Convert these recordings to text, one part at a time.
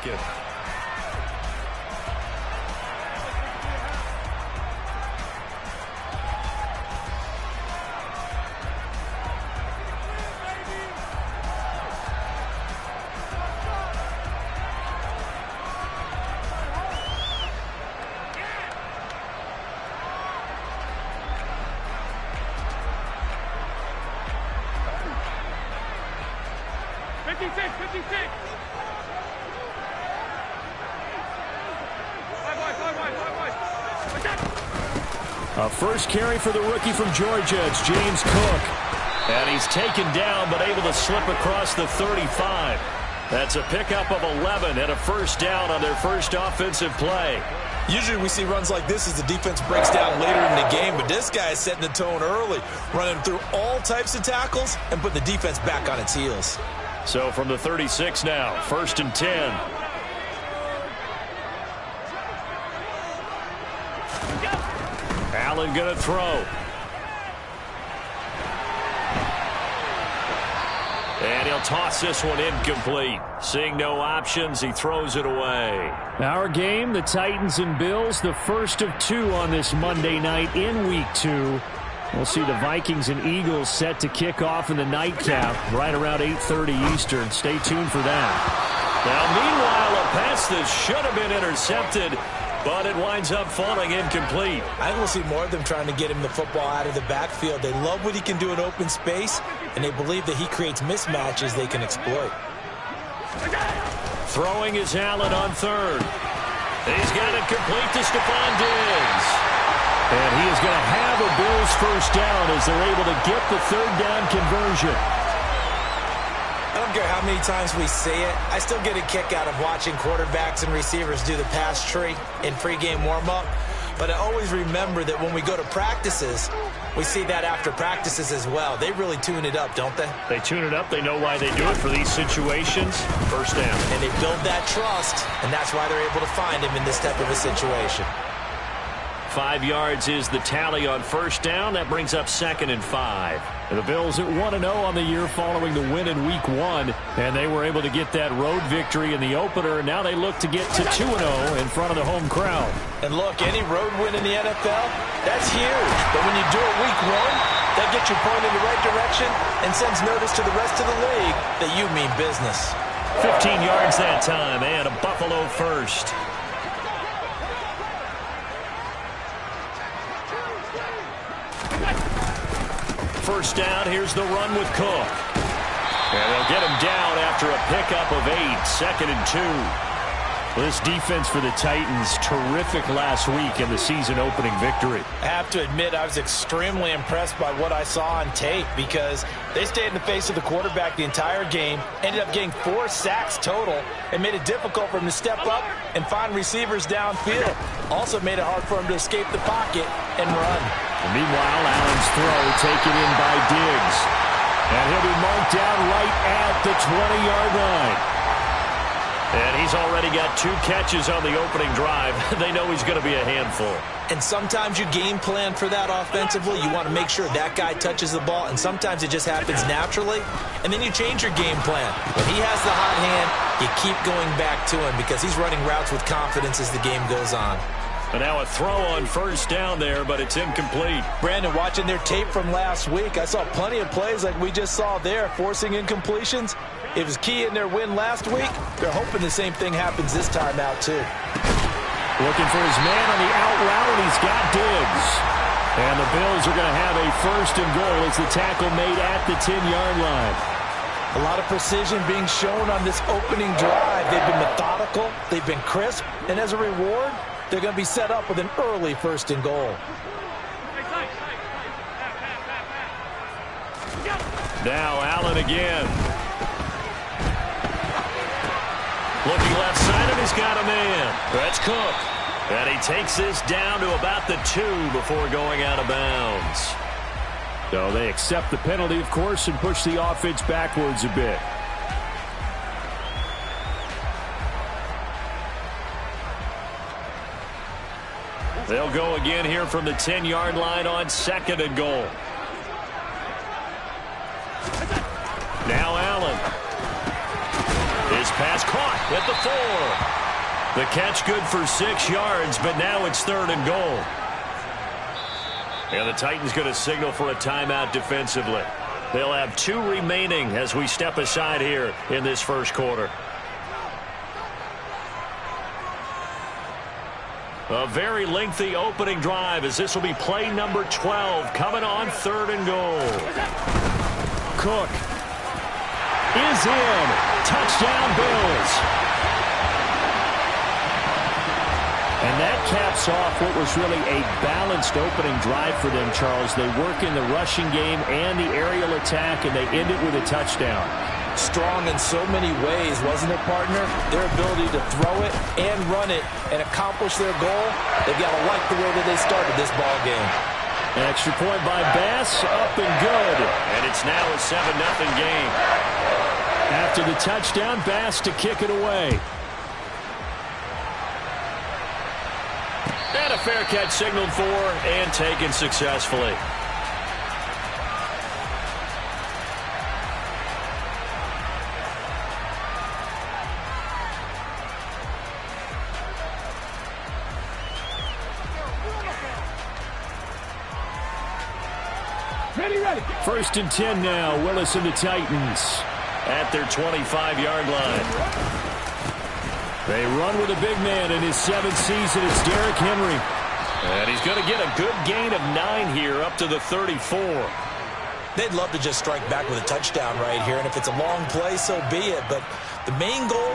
second. A first carry for the rookie from Georgia. It's James Cook. And he's taken down but able to slip across the 35. That's a pickup of 11 and a first down on their first offensive play. Usually we see runs like this as the defense breaks down later in the game, but this guy is setting the tone early, running through all types of tackles and putting the defense back on its heels. So from the 36 now, 1st and 10. Allen going to throw. And he'll toss this one incomplete. Seeing no options, he throws it away. Our game, the Titans and Bills, the first of 2 on this Monday night in Week 2. We'll see the Vikings and Eagles set to kick off in the nightcap right around 8:30 Eastern. Stay tuned for that. Now, meanwhile, a pass that should have been intercepted, but it winds up falling incomplete. I think we'll see more of them trying to get him the football out of the backfield. They love what he can do in open space, and they believe that he creates mismatches they can exploit. Throwing is Allen on 3rd. He's got it complete to Stephon Diggs. And he is going to have a Bills first down as they're able to get the 3rd down conversion. I don't care how many times we say it, I still get a kick out of watching quarterbacks and receivers do the pass tree in pregame warm-up. But I always remember that when we go to practices, we see that after practices as well. They really tune it up, don't they? They tune it up. They know why they do it for these situations. First down. And they build that trust, and that's why they're able to find him in this type of a situation. 5 yards is the tally on first down. That brings up 2nd and 5. The Bills at 1-0 on the year following the win in Week 1. And they were able to get that road victory in the opener. And now they look to get to 2-0 in front of the home crowd. And look, any road win in the NFL, that's huge. But when you do it Week 1, that gets you pointed in the right direction and sends notice to the rest of the league that you mean business. 15 yards that time and a Buffalo first. First down, here's the run with Cook. And they'll get him down after a pickup of 8, 2nd and 2. This defense for the Titans, terrific last week in the season-opening victory. I have to admit, I was extremely impressed by what I saw on tape because they stayed in the face of the quarterback the entire game, ended up getting 4 sacks total, and made it difficult for him to step up and find receivers downfield. Also made it hard for him to escape the pocket and run. Meanwhile, Allen's throw taken in by Diggs. And he'll be marked down right at the 20-yard line. And he's already got 2 catches on the opening drive. They know he's going to be a handful. And sometimes you game plan for that offensively. You want to make sure that guy touches the ball, and sometimes it just happens naturally. And then you change your game plan. When he has the hot hand, you keep going back to him because he's running routes with confidence as the game goes on. And now a throw on first down there, but it's incomplete. Brandon, watching their tape from last week, I saw plenty of plays like we just saw there, forcing incompletions. It was key in their win last week. They're hoping the same thing happens this time out, too. Looking for his man on the out route, and he's got Diggs. And the Bills are going to have a 1st and goal as the tackle made at the 10-yard line. A lot of precision being shown on this opening drive. They've been methodical, they've been crisp, and as a reward, they're going to be set up with an early 1st and goal. Now Allen again. Looking left side, and he's got a man. That's Cook. And he takes this down to about the 2 before going out of bounds. So they accept the penalty, of course, and push the offense backwards a bit. They'll go again here from the 10-yard line on 2nd and goal. Now Allen. His pass caught at the 4. The catch good for 6 yards, but now it's 3rd and goal. And the Titans going to signal for a timeout defensively. They'll have 2 remaining as we step aside here in this first quarter. A very lengthy opening drive as this will be play number 12 coming on 3rd and goal. Cook is in. Touchdown Bills. And that caps off what was really a balanced opening drive for them, Charles. They work in the rushing game and the aerial attack, and they end it with a touchdown. Strong in so many ways, wasn't it, partner? Their ability to throw it and run it and accomplish their goal, they've got to like the way that they started this ball game. An extra point by Bass, up and good. And it's now a 7-0 game. After the touchdown, Bass to kick it away. And a fair catch signaled for and taken successfully. Ready. 1st and 10 now. Willis and the Titans at their 25-yard line. They run with a big man in his 7th season. It's Derrick Henry. And he's going to get a good gain of 9 here up to the 34. They'd love to just strike back with a touchdown right here, and if it's a long play, so be it. But the main goal,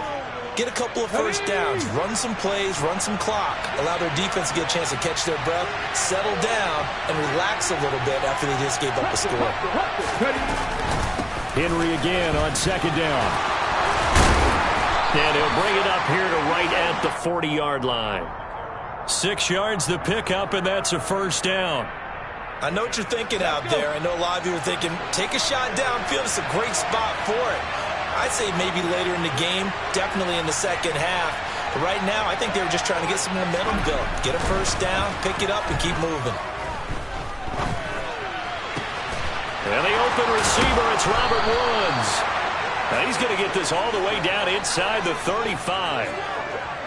get a couple of first downs, run some plays, run some clock, allow their defense to get a chance to catch their breath, settle down, and relax a little bit after they just gave up a score. Henry again on 2nd down. And he'll bring it up here to right at the 40-yard line. 6 yards the pickup, and that's a 1st down. I know what you're thinking out there. I know a lot of you are thinking, take a shot downfield. It's a great spot for it. I'd say maybe later in the game, definitely in the second half. But right now, I think they were just trying to get some momentum built. Get a 1st down, pick it up, and keep moving. And the open receiver, it's Robert Woods. Now he's going to get this all the way down inside the 35.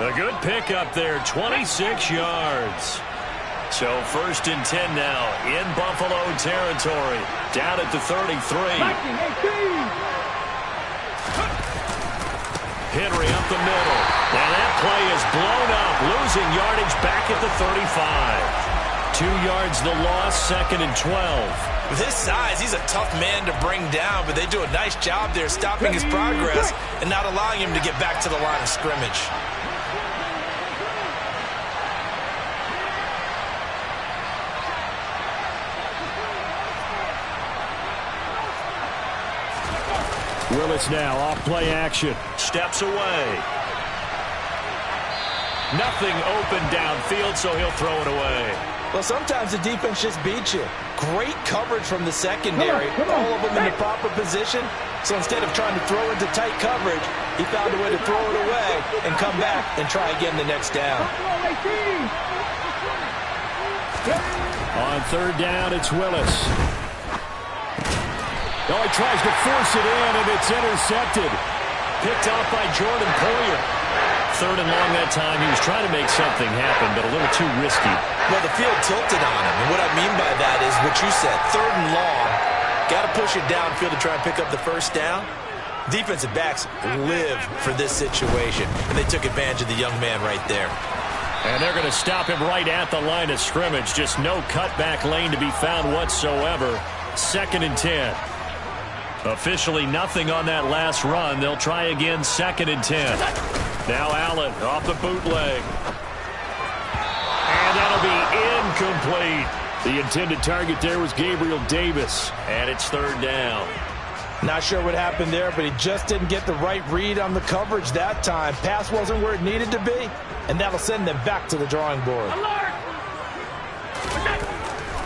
A good pickup there, 26 yards. So 1st and 10 now in Buffalo territory. Down at the 33. Henry up the middle. And that play is blown up, losing yardage back at the 35. 2 yards the loss, 2nd and 12. With his size, he's a tough man to bring down, but they do a nice job there stopping his progress and not allowing him to get back to the line of scrimmage. Willis now off play action. Steps away. Nothing open downfield, so he'll throw it away. Well, sometimes the defense just beats you. Great coverage from the secondary. All of them in the proper position. So instead of trying to throw into tight coverage, he found a way to throw it away and come back and try again the next down. On 3rd down, it's Willis. Oh, he tries to force it in, and it's intercepted. Picked off by Jordan Poyer. 3rd and long that time. He was trying to make something happen, but a little too risky. Well, the field tilted on him, and what I mean by that is what you said. 3rd and long. Got to push it downfield to try and pick up the 1st down. Defensive backs live for this situation, and they took advantage of the young man right there. And they're going to stop him right at the line of scrimmage. Just no cutback lane to be found whatsoever. 2nd and 10. Officially nothing on that last run. They'll try again 2nd and 10. Now Allen off the bootleg. And that'll be incomplete. The intended target there was Gabriel Davis. And it's 3rd down. Not sure what happened there, but he just didn't get the right read on the coverage that time. Pass wasn't where it needed to be, and that'll send them back to the drawing board.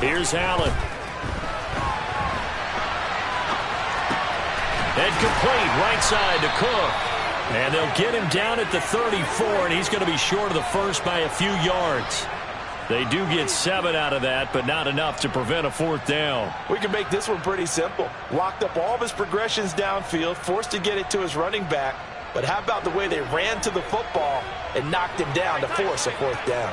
Here's Allen. And complete right side to Cook. And they'll get him down at the 34, and he's going to be short of the first by a few yards. They do get 7 out of that, but not enough to prevent a 4th down. We can make this one pretty simple. Locked up all of his progressions downfield, forced to get it to his running back, But how about the way they ran to the football and knocked him down to force a 4th down?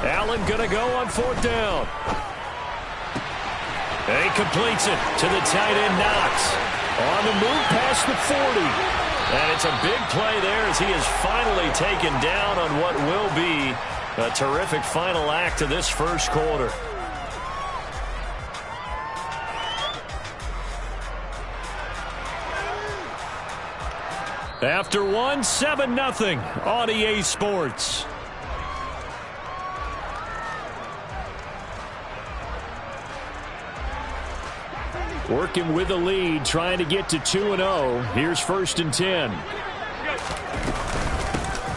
Allen going to go on 4th down. And he completes it to the tight end, Knox. On the move past the 40. And it's a big play there as he is finally taken down on what will be a terrific final act of this first quarter. After one, 7-0 on EA Sports. Working with the lead, trying to get to 2-0. Here's 1st and 10.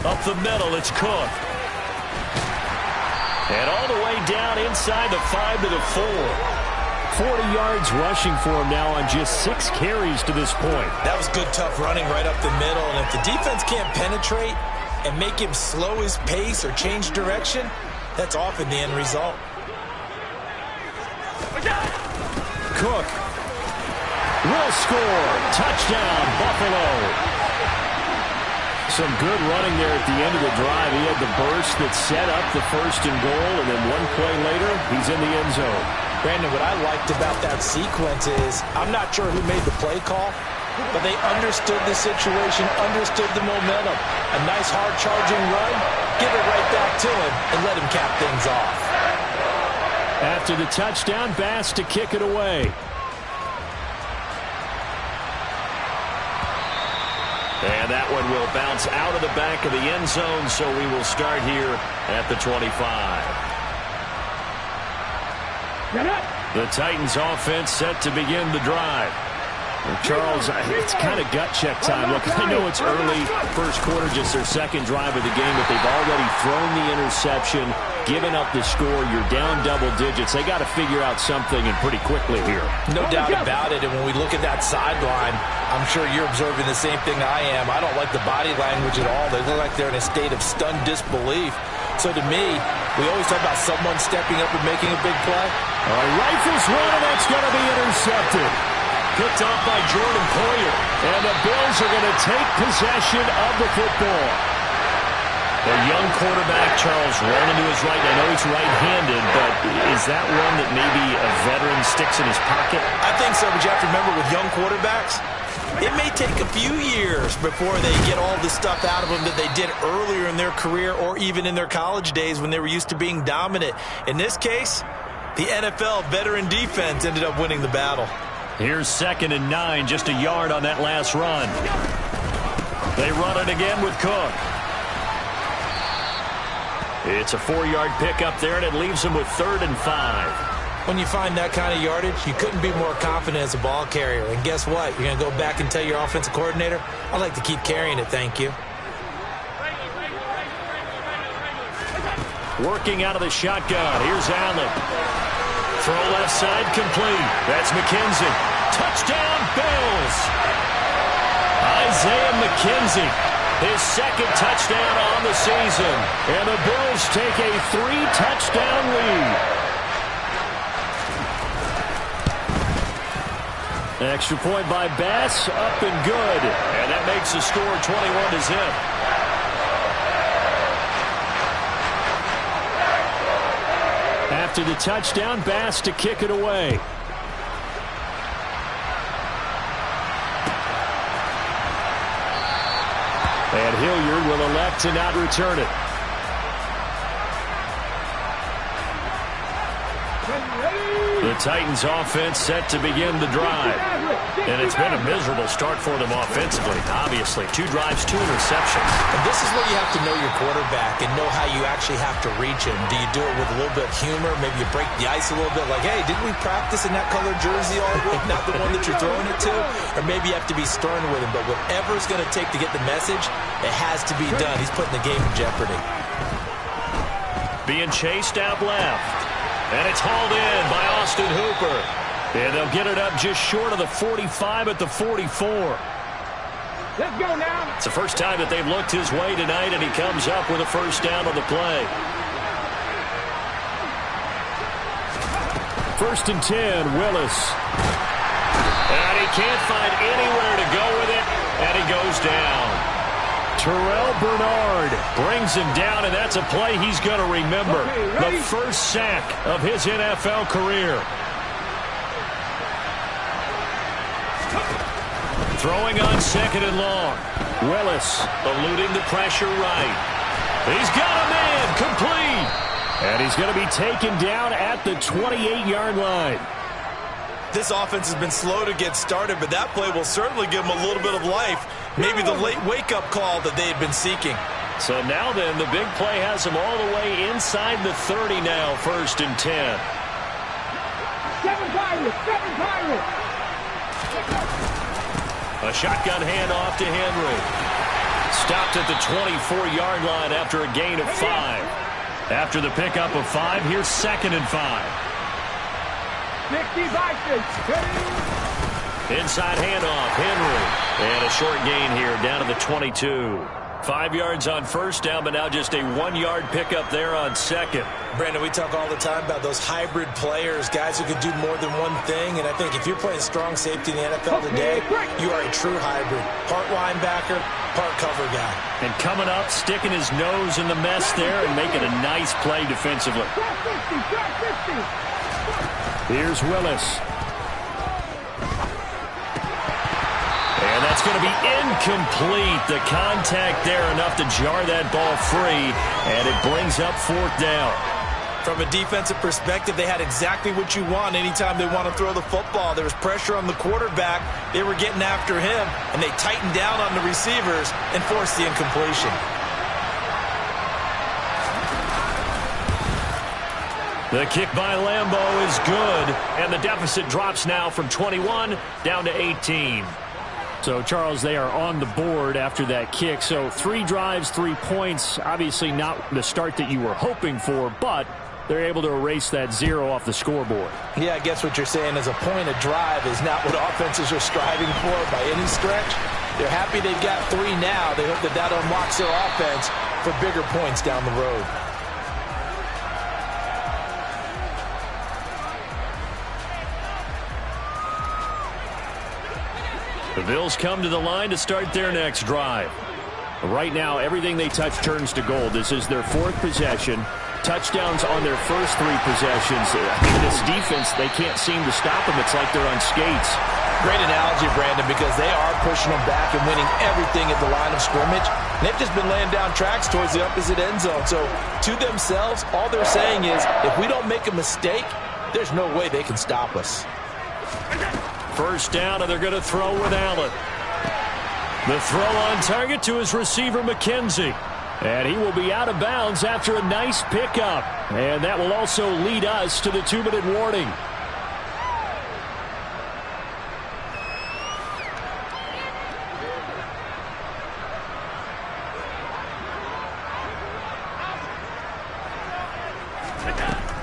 Up the middle, it's Cook. And all the way down inside the 5 to the 4. 40 yards rushing for him now on just 6 carries to this point. That was good, tough running right up the middle. And if the defense can't penetrate and make him slow his pace or change direction, that's often the end result. Cook will score. Touchdown, Buffalo. Some good running there at the end of the drive. He had the burst that set up the 1st and goal, and then one play later, he's in the end zone. Brandon, what I liked about that sequence is I'm not sure who made the play call, but they understood the situation, understood the momentum. A nice hard-charging run, give it right back to him, and let him cap things off. After the touchdown, Bass to kick it away. And that one will bounce out of the back of the end zone, so we will start here at the 25. The Titans offense set to begin the drive. Charles, it's kind of gut check time. Look, I know it's early, first quarter, just their 2nd drive of the game, but they've already thrown the interception, given up the score. You're down double digits. They got to figure out something, and pretty quickly here. No doubt about it, and when we look at that sideline, I'm sure you're observing the same thing I am. I don't like the body language at all. They look like they're in a state of stunned disbelief. So to me, we always talk about someone stepping up and making a big play. Rifles one, and that's going to be intercepted. Picked off by Jordan Poyer. And the Bills are going to take possession of the football. The young quarterback, Charles, rolling to his right. I know he's right-handed, but is that one that maybe a veteran sticks in his pocket? I think so, but you have to remember with young quarterbacks, it may take a few years before they get all the stuff out of them that they did earlier in their career or even in their college days when they were used to being dominant. In this case, the NFL veteran defense ended up winning the battle. Here's 2nd and 9, just a yard on that last run. They run it again with Cook. It's a 4-yard pickup there, and it leaves them with 3rd and 5. When you find that kind of yardage, you couldn't be more confident as a ball carrier. And guess what? You're going to go back and tell your offensive coordinator, I'd like to keep carrying it, thank you. Working out of the shotgun. Here's Allen. Throw left side complete. That's McKenzie. Touchdown, Bills. Isaiah McKenzie, his 2nd touchdown on the season. And the Bills take a 3-touchdown lead. Extra point by Bass, up and good. And that makes the score 21-0. After the touchdown, Bass to kick it away. And Hilliard will elect to not return it. The Titans offense set to begin the drive. And it's been a miserable start for them offensively, obviously. 2 drives, 2 interceptions. And this is where you have to know your quarterback and know how you actually have to reach him. Do you do it with a little bit of humor? Maybe you break the ice a little bit like, hey, didn't we practice in that colored jersey all week, not the one that you're throwing it to? Or maybe you have to be stern with him. But whatever it's going to take to get the message, it has to be done. He's putting the game in jeopardy. Being chased out left. And it's hauled in by Austin Hooper. And they'll get it up just short of the 45 at the 44. Let's go now. It's the first time that they've looked his way tonight, and he comes up with a 1st down on the play. First and 10, Willis. And he can't find anywhere to go with it, and he goes down. Terrell Bernard brings him down, and that's a play he's going to remember. The first sack of his NFL career. Throwing on second and long. Willis eluding the pressure right. He's got a man complete. And he's going to be taken down at the 28-yard line. This offense has been slow to get started, but that play will certainly give them a little bit of life. Maybe the late wake-up call that they had been seeking. So now then, the big play has them all the way inside the 30 now, first and 10. Seven Pirates. A shotgun handoff to Henry. Stopped at the 24-yard line after a gain of 5. After the pickup of 5, here's second and 5. 65. Inside handoff, Henry. And a short gain here down to the 22. 5 yards on first down, but now just a 1-yard pickup there on second. Brandon, we talk all the time about those hybrid players, guys who can do more than one thing. And I think if you're playing strong safety in the NFL today, you are a true hybrid. Part linebacker, part cover guy. And coming up, sticking his nose in the mess there and making a nice play defensively. Here's Willis. And that's going to be incomplete. The contact there enough to jar that ball free, and it brings up fourth down. From a defensive perspective, they had exactly what you want anytime they want to throw the football. There was pressure on the quarterback. They were getting after him, and they tightened down on the receivers and forced the incompletion. The kick by Lambeau is good, and the deficit drops now from 21 down to 18. So, Charles, they are on the board after that kick. So 3 drives, 3 points. Obviously not the start that you were hoping for, but they're able to erase that 0 off the scoreboard. Yeah, I guess what you're saying is a point a drive is not what offenses are striving for by any stretch. They're happy they've got 3 now. They hope that that unlocks their offense for bigger points down the road. The Bills come to the line to start their next drive. Right now, everything they touch turns to gold. This is their 4th possession. Touchdowns on their first 3 possessions. This defense, they can't seem to stop them. It's like they're on skates. Great analogy, Brandon, because they are pushing them back and winning everything at the line of scrimmage. And they've just been laying down tracks towards the opposite end zone. So, to themselves, all they're saying is, if we don't make a mistake, there's no way they can stop us. First down, and they're going to throw with Allen. The throw on target to his receiver, McKenzie. And he will be out of bounds after a nice pickup. And that will also lead us to the 2-minute warning.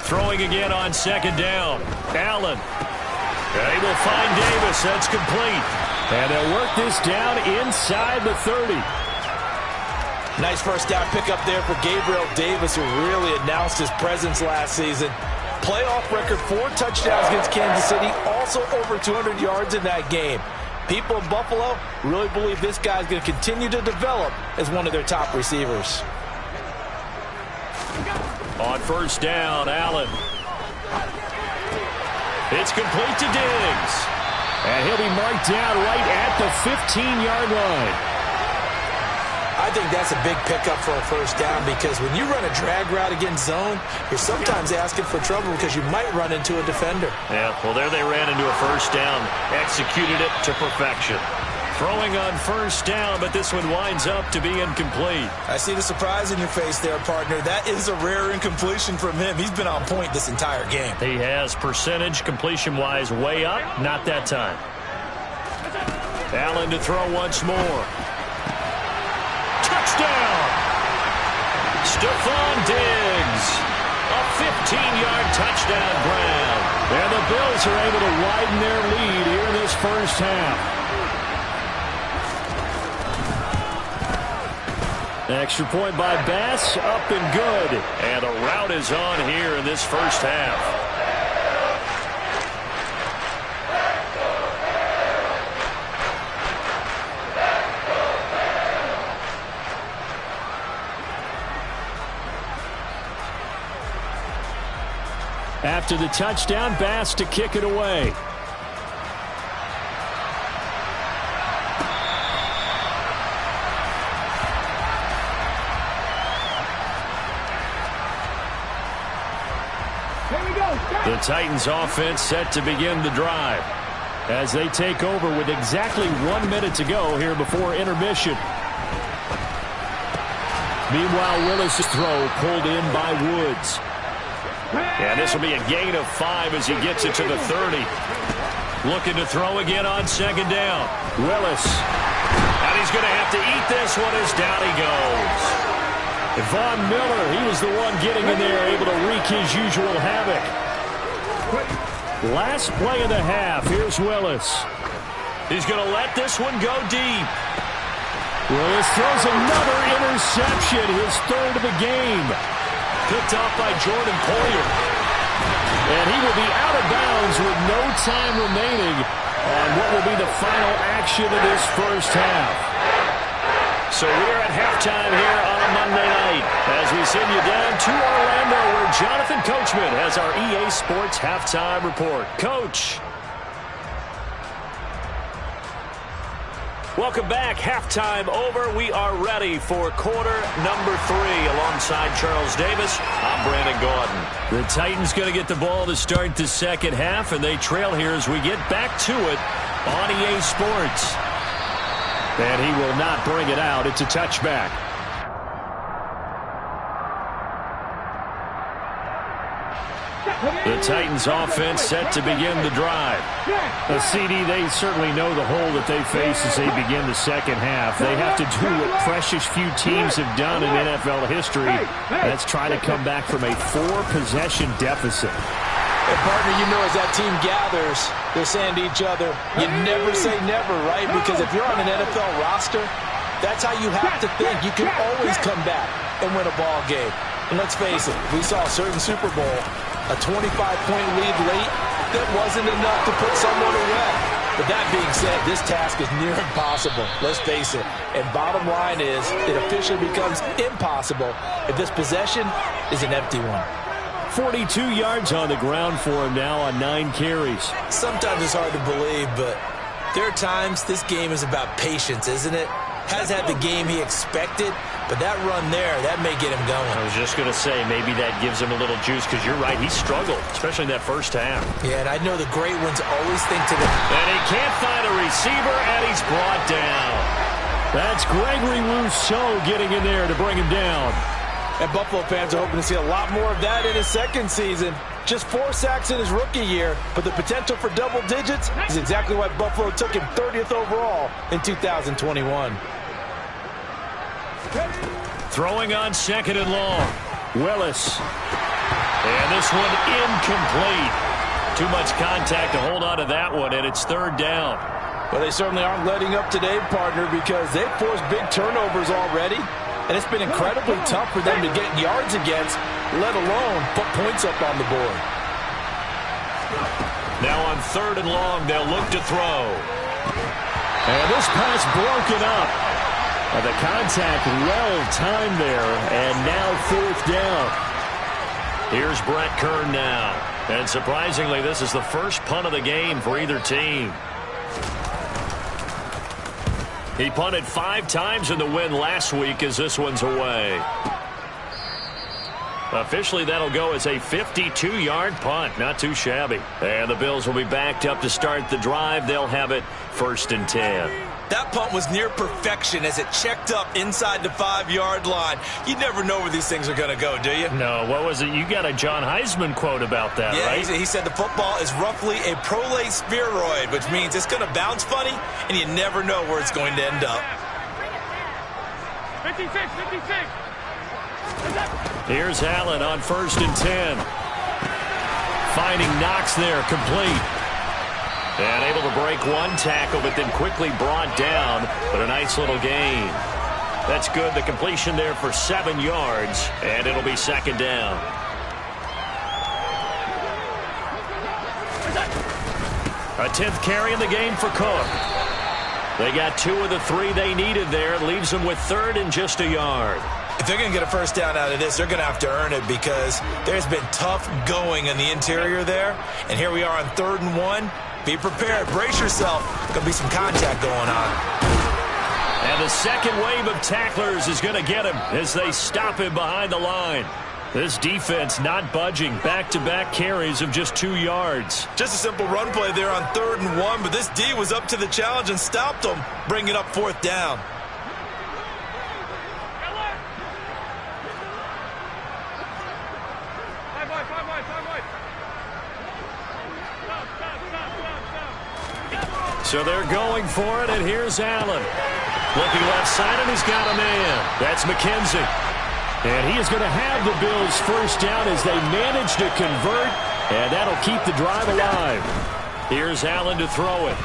Throwing again on second down. Allen. They will find Davis. That's complete. And they'll work this down inside the 30. Nice first down pickup there for Gabriel Davis, who really announced his presence last season. Playoff record, 4 touchdowns against Kansas City, also over 200 yards in that game. People in Buffalo really believe this guy's going to continue to develop as one of their top receivers. On first down, Allen. It's complete to Diggs. And he'll be marked down right at the 15-yard line. I think that's a big pickup for a first down, because when you run a drag route against zone, you're sometimes asking for trouble because you might run into a defender. Yeah, well, there they ran into a first down, executed it to perfection. Throwing on first down, but this one winds up to be incomplete. I see the surprise in your face there, partner. That is a rare incompletion from him. He's been on point this entire game. He has percentage completion-wise way up, not that time. Allen to throw once more. Touchdown! Stephon Diggs. A 15-yard touchdown grab. And the Bills are able to widen their lead here in this first half. Extra point by Bass, up and good. And the route is on here in this first half. after the touchdown. Bass to kick it away. The Titans offense set to begin the drive as they take over with exactly 1 minute to go here before intermission. Meanwhile, Willis' throw pulled in by Woods. And this will be a gain of 5 as he gets it to the 30. Looking to throw again on second down. Willis. And he's going to have to eat this one as down he goes. Von Miller, he was the one getting in there, able to wreak his usual havoc. Last play of the half. Here's Willis. He's going to let this one go deep. Willis throws another interception, his third of the game. Picked off by Jordan Poyer. And he will be out of bounds with no time remaining on what will be the final action of this first half. So we're at halftime here on a Monday night as we send you down to Orlando where Jonathan Coachman has our EA Sports halftime report. Coach. Welcome back. Halftime over. We are ready for quarter number 3 alongside Charles Davis. I'm Brandon Gaudin. The Titans going to get the ball to start the second half, and they trail here as we get back to it on EA Sports. And he will not bring it out. It's a touchback. The Titans offense set to begin the drive. The CD, they certainly know the hole that they face as they begin the second half. They have to do what precious few teams have done in NFL history. That's try to come back from a 4-possession deficit. And partner, you know, as that team gathers, they're saying to each other, you never say never, right? Because if you're on an NFL roster, that's how you have to think. You can always come back and win a ball game. And let's face it, we saw a certain Super Bowl, a 25-point lead late, that wasn't enough to put someone away. But that being said, this task is near impossible. Let's face it. And bottom line is, it officially becomes impossible if this possession is an empty one. 42 yards on the ground for him now on 9 carries. Sometimes it's hard to believe, but there are times this game is about patience, isn't it? Has had the game he expected, but that run there, that may get him going. I was just going to say, maybe that gives him a little juice, because you're right, he struggled, especially in that first half. Yeah, and I know the great ones always think to them. And he can't find a receiver, and he's brought down. That's Gregory Rousseau getting in there to bring him down. And Buffalo fans are hoping to see a lot more of that in his second season. Just 4 sacks in his rookie year, but the potential for double digits is exactly why Buffalo took him 30th overall in 2021. Throwing on second and long. Willis. And this one incomplete. Too much contact to hold on to that one, and it's third down. Well, they certainly aren't letting up today, partner, because they've forced big turnovers already. And it's been incredibly tough for them to get yards against, let alone put points up on the board. Now on third and long, they'll look to throw. And this pass broken up. The contact well-timed there, and now fourth down. Here's Brett Kern now. And surprisingly, this is the first punt of the game for either team. He punted 5 times in the win last week as this one's away. Officially, that'll go as a 52-yard punt. Not too shabby. And the Bills will be backed up to start the drive. They'll have it first and 10. That punt was near perfection as it checked up inside the 5-yard line. You never know where these things are going to go, do you? No, what was it? You got a John Heisman quote about that, right? Yeah, he said the football is roughly a prolate spheroid, which means it's going to bounce funny, and you never know where it's going to end up. 56. Here's Allen on first and 10. Finding Knox there, complete. And able to break one tackle, but then quickly brought down. But a nice little gain. That's good. The completion there for 7 yards. And it'll be second down. A 10th carry in the game for Cook. They got 2 of the 3 they needed there. Leaves them with third and just a yard. If they're going to get a first down out of this, they're going to have to earn it because there's been tough going in the interior there. And here we are on 3rd and 1. Be prepared. Brace yourself. Going to be some contact going on. And the second wave of tacklers is going to get him as they stop him behind the line. This defense not budging. Back-to-back carries of just 2 yards. Just a simple run play there on 3rd and 1, but this D was up to the challenge and stopped them, bringing up 4th down. So they're going for it, and here's Allen. Looking left side, and he's got a man. That's McKenzie. And he is going to have the Bills first down as they manage to convert, and that'll keep the drive alive. Here's Allen to throw it.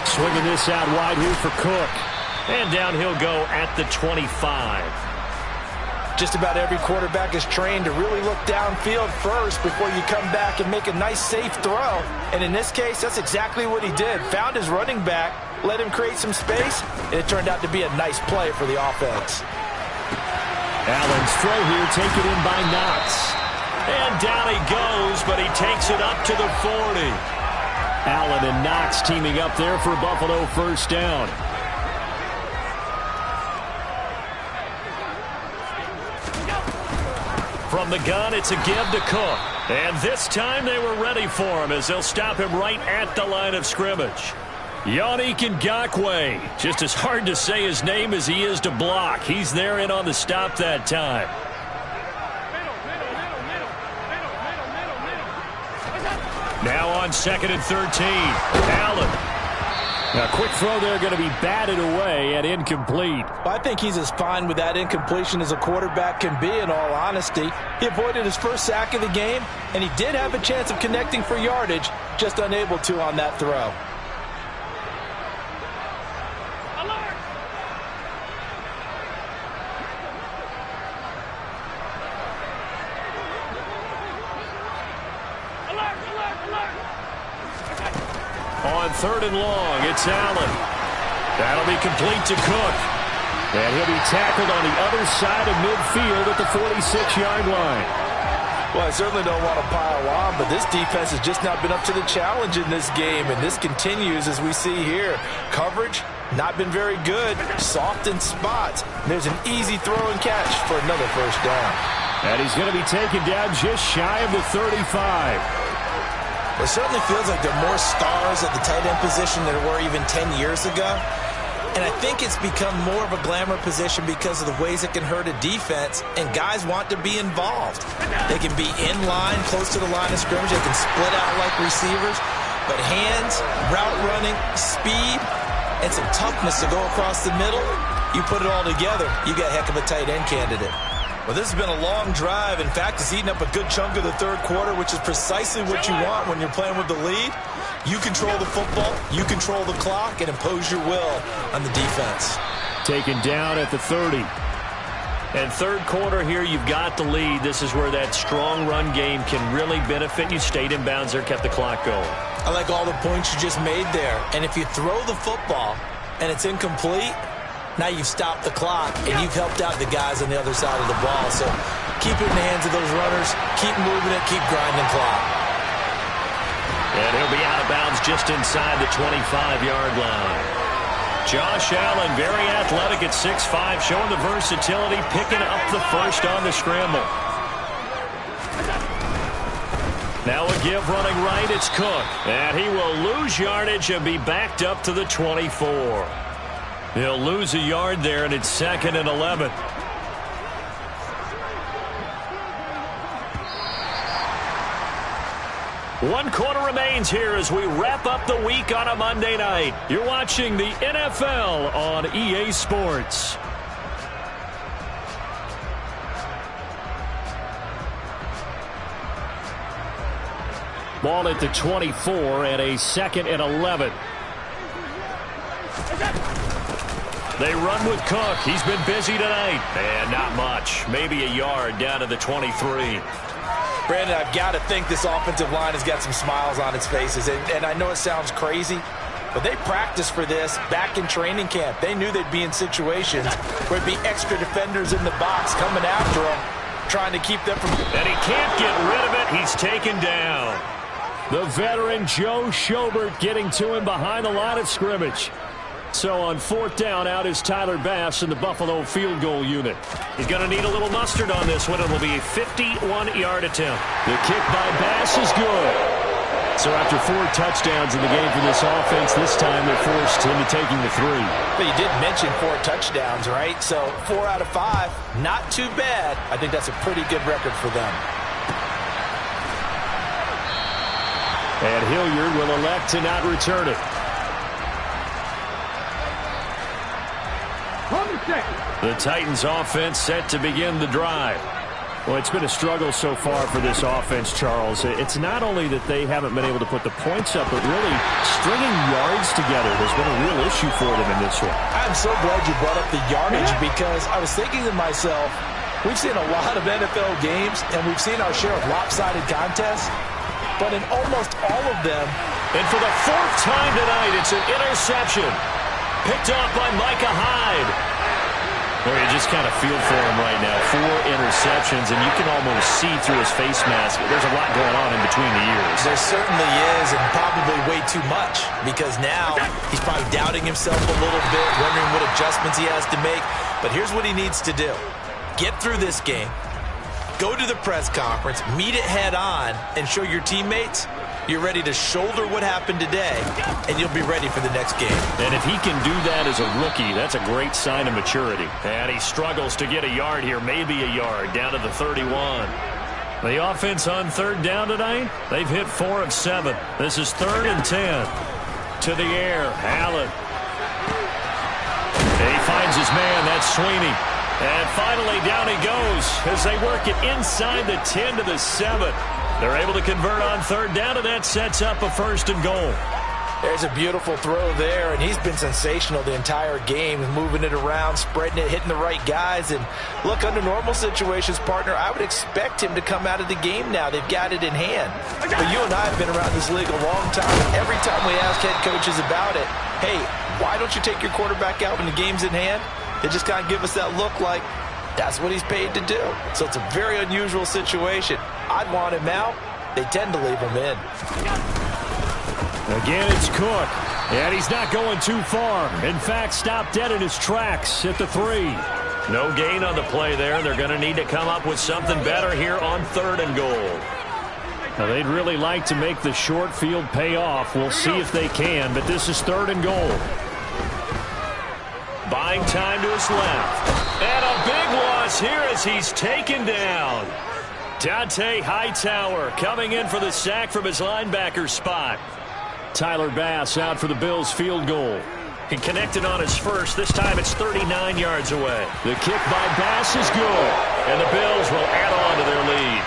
Swinging this out wide here for Cook. And down he'll go at the 25. Just about every quarterback is trained to really look downfield first before you come back and make a nice, safe throw. And in this case, that's exactly what he did. Found his running back, let him create some space, and it turned out to be a nice play for the offense. Allen's throw here taken in by Knox. And down he goes, but he takes it up to the 40. Allen and Knox teaming up there for Buffalo first down. From the gun, it's a give to Cook. And this time they were ready for him as they'll stop him right at the line of scrimmage. Yannick Ngakoue, just as hard to say his name as he is to block. He's there in on the stop that time. Now on 2nd and 13, Allen. A quick throw there going to be batted away and incomplete. Well, I think he's as fine with that incompletion as a quarterback can be, in all honesty. He avoided his first sack of the game, and he did have a chance of connecting for yardage, just unable to on that throw. On 3rd and long, it's Allen. That'll be complete to Cook. And he'll be tackled on the other side of midfield at the 46-yard line. Well, I certainly don't want to pile on, but this defense has just not been up to the challenge in this game, and this continues as we see here. Coverage, not been very good. Soft in spots. There's an easy throw and catch for another first down. And he's going to be taken down just shy of the 35. It certainly feels like there are more stars at the tight end position than there were even 10 years ago. And I think it's become more of a glamour position because of the ways it can hurt a defense, and guys want to be involved. They can be in line, close to the line of scrimmage. They can split out like receivers. But hands, route running, speed, and some toughness to go across the middle, you put it all together, you got a heck of a tight end candidate. Well, this has been a long drive. In fact, it's eaten up a good chunk of the 3rd quarter, which is precisely what you want when you're playing with the lead. You control the football, you control the clock, and impose your will on the defense. Taken down at the 30. And 3rd quarter here, you've got the lead. This is where that strong run game can really benefit you. Stayed in bounds there, kept the clock going. I like all the points you just made there. And if you throw the football and it's incomplete, now you've stopped the clock, and you've helped out the guys on the other side of the ball. So keep it in the hands of those runners. Keep moving it. Keep grinding clock. And he'll be out of bounds just inside the 25-yard line. Josh Allen, very athletic at 6'5", showing the versatility, picking up the first on the scramble. Now a give running right, it's Cook. And he will lose yardage and be backed up to the 24. He'll lose a yard there, and it's 2nd and 11. One quarter remains here as we wrap up the week on a Monday night. You're watching the NFL on EA Sports. Ball at the 24 and a 2nd and 11. They run with Cook. He's been busy tonight. And not much. Maybe a yard down to the 23. Brandon, I've got to think this offensive line has got some smiles on its faces. And I know it sounds crazy, but they practiced for this back in training camp. They knew they'd be in situations where there'd be extra defenders in the box coming after them, trying to keep them from... And he can't get rid of it. He's taken down. The veteran Joe Schobert getting to him behind the line of scrimmage. So on 4th down, out is Tyler Bass in the Buffalo field goal unit. He's going to need a little mustard on this one. It will be a 51-yard attempt. The kick by Bass is good. So after 4 touchdowns in the game for this offense, this time they're forced into taking the 3. But you did mention 4 touchdowns, right? So 4 out of 5, not too bad. I think that's a pretty good record for them. And Hilliard will elect to not return it. The Titans offense set to begin the drive. Well, it's been a struggle so far for this offense, Charles. It's not only that they haven't been able to put the points up, but really stringing yards together has been a real issue for them in this one. I'm so glad you brought up the yardage because I was thinking to myself, we've seen a lot of NFL games and we've seen our share of lopsided contests, but in almost all of them, and for the 4th time tonight, it's an interception. Picked off by Micah Hyde. Well, you just kind of feel for him right now. 4 interceptions, and you can almost see through his face mask. There's a lot going on in between the ears. There certainly is, and probably way too much, because now he's probably doubting himself a little bit, wondering what adjustments he has to make. But here's what he needs to do. Get through this game, go to the press conference, meet it head on, and show your teammates you're ready to shoulder what happened today, and you'll be ready for the next game. And if he can do that as a rookie, that's a great sign of maturity. And he struggles to get a yard here, maybe a yard, down to the 31. The offense on 3rd down tonight, they've hit 4 of 7. This is 3rd and 10. To the air, Allen. And he finds his man, that's Sweeney. And finally down he goes as they work it inside the 10 to the 7. They're able to convert on 3rd down, and that sets up a 1st and goal. There's a beautiful throw there, and he's been sensational the entire game, moving it around, spreading it, hitting the right guys. And look, under normal situations, partner, I would expect him to come out of the game now. They've got it in hand. But you and I have been around this league a long time. Every time we ask head coaches about it, hey, why don't you take your quarterback out when the game's in hand? They just kind of give us that look like, that's what he's paid to do. So it's a very unusual situation. I'd want him out. They tend to leave him in. Again, it's Cook. And he's not going too far. In fact, stopped dead in his tracks at the 3. No gain on the play there. They're going to need to come up with something better here on 3rd and goal. Now, they'd really like to make the short field pay off. We'll see if they can, but this is 3rd and goal. Buying time to his left. And a big loss here as he's taken down. Dante Hightower coming in for the sack from his linebacker spot. Tyler Bass out for the Bills field goal. He connected on his first. This time it's 39 yards away. The kick by Bass is good. And the Bills will add on to their lead.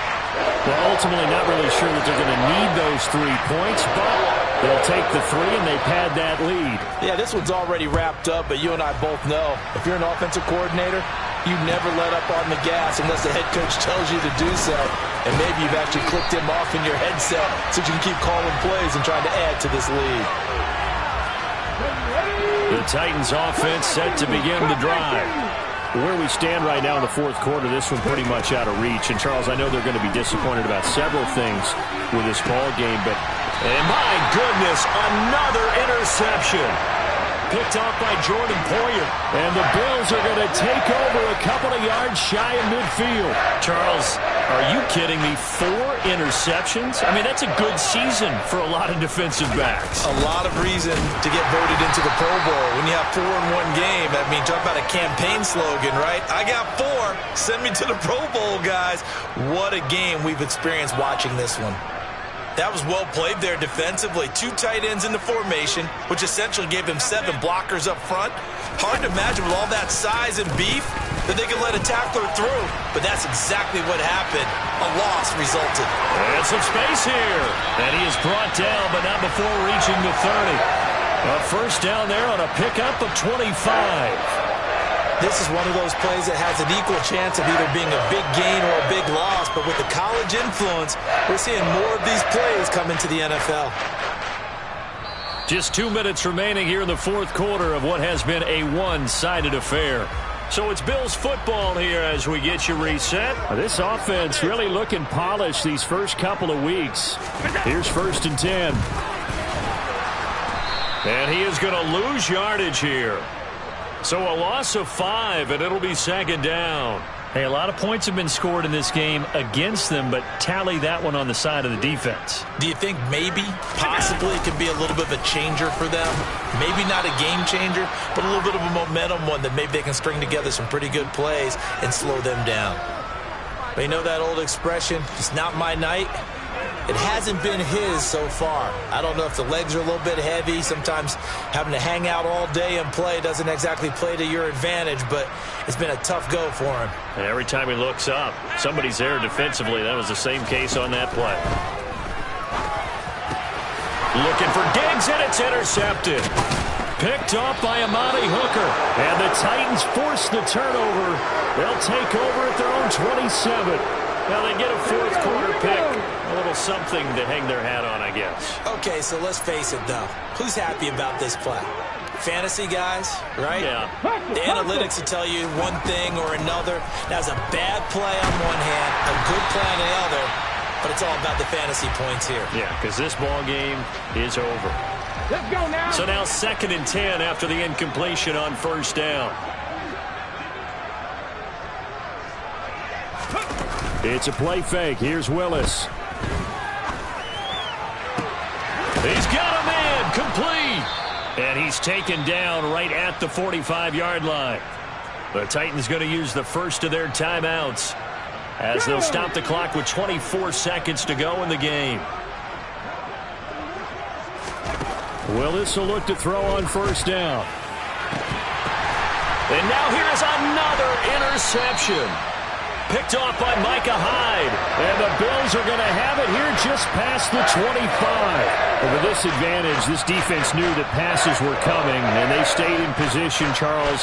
Well, ultimately not really sure that they're going to need those 3 points, but they'll take the 3 and they pad that lead. Yeah, this one's already wrapped up, but you and I both know if you're an offensive coordinator, you never let up on the gas unless the head coach tells you to do so. And maybe you've actually clicked him off in your headset so you can keep calling plays and trying to add to this lead. The Titans offense set to begin the drive. Where we stand right now in the 4th quarter, this one pretty much out of reach. And, Charles, I know they're going to be disappointed about several things with this ball game, but, and my goodness, another interception. Picked off by Jordan Poyer. And the Bills are going to take over a couple of yards shy of midfield. Charles, are you kidding me? 4 interceptions? I mean, that's a good season for a lot of defensive backs. A lot of reason to get voted into the Pro Bowl. When you have 4 in one game, I mean, talk about a campaign slogan, right? I got 4. Send me to the Pro Bowl, guys. What a game we've experienced watching this one. That was well played there defensively. 2 tight ends in the formation, which essentially gave them 7 blockers up front. Hard to imagine with all that size and beef that they could let a tackler through, but that's exactly what happened. A loss resulted. And some space here. And he is brought down, but not before reaching the 30. A 1st down there on a pickup of 25. This is one of those plays that has an equal chance of either being a big gain or a big loss, but with the college influence, we're seeing more of these plays come into the NFL. Just 2 minutes remaining here in the fourth quarter of what has been a one-sided affair. So it's Bills football here as we get you reset. This offense really looking polished these first couple of weeks. Here's 1st and 10. And he is going to lose yardage here. So a loss of 5, and it'll be 2nd down. Hey, a lot of points have been scored in this game against them, but tally that one on the side of the defense. Do you think maybe, possibly, it could be a little bit of a changer for them? Maybe not a game changer, but a little bit of a momentum one that maybe they can string together some pretty good plays and slow them down. But you know that old expression, it's not my night? It hasn't been his so far. I don't know if the legs are a little bit heavy. Sometimes having to hang out all day and play doesn't exactly play to your advantage, but it's been a tough go for him. And every time he looks up, somebody's there defensively. That was the same case on that play. Looking for Diggs, and it's intercepted. Picked off by Amani Hooker. And the Titans force the turnover. They'll take over at their own 27. Now they get a fourth quarter pick. A little something to hang their hat on, I guess. Okay, so let's face it, though. Who's happy about this play? Fantasy guys, right? Yeah. The analytics will tell you one thing or another. That's a bad play on one hand, a good play on the other, but it's all about the fantasy points here. Yeah, because this ball game is over. Let's go now. So now 2nd and 10 after the incompletion on 1st down. It's a play fake. Here's Willis. He's got a man complete. And he's taken down right at the 45-yard line. The Titans going to use the first of their timeouts as they'll stop the clock with 24 seconds to go in the game. Willis will look to throw on 1st down. And now here's another interception. Picked off by Micah Hyde. And the Bills are going to have it here just past the 25. But with this advantage, this defense knew that passes were coming, and they stayed in position, Charles,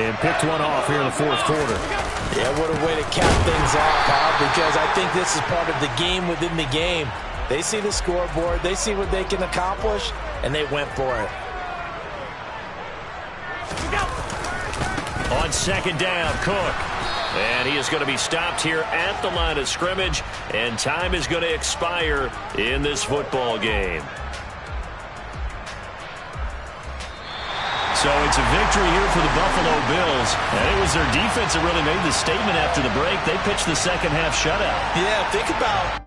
and picked one off here in the fourth quarter. Yeah, what a way to cap things off, huh? Because I think this is part of the game within the game. They see the scoreboard, they see what they can accomplish, and they went for it. On 2nd down, Cook. And he is going to be stopped here at the line of scrimmage, and time is going to expire in this football game. So it's a victory here for the Buffalo Bills. And it was their defense that really made the statement after the break. They pitched the second half shutout. Yeah, think about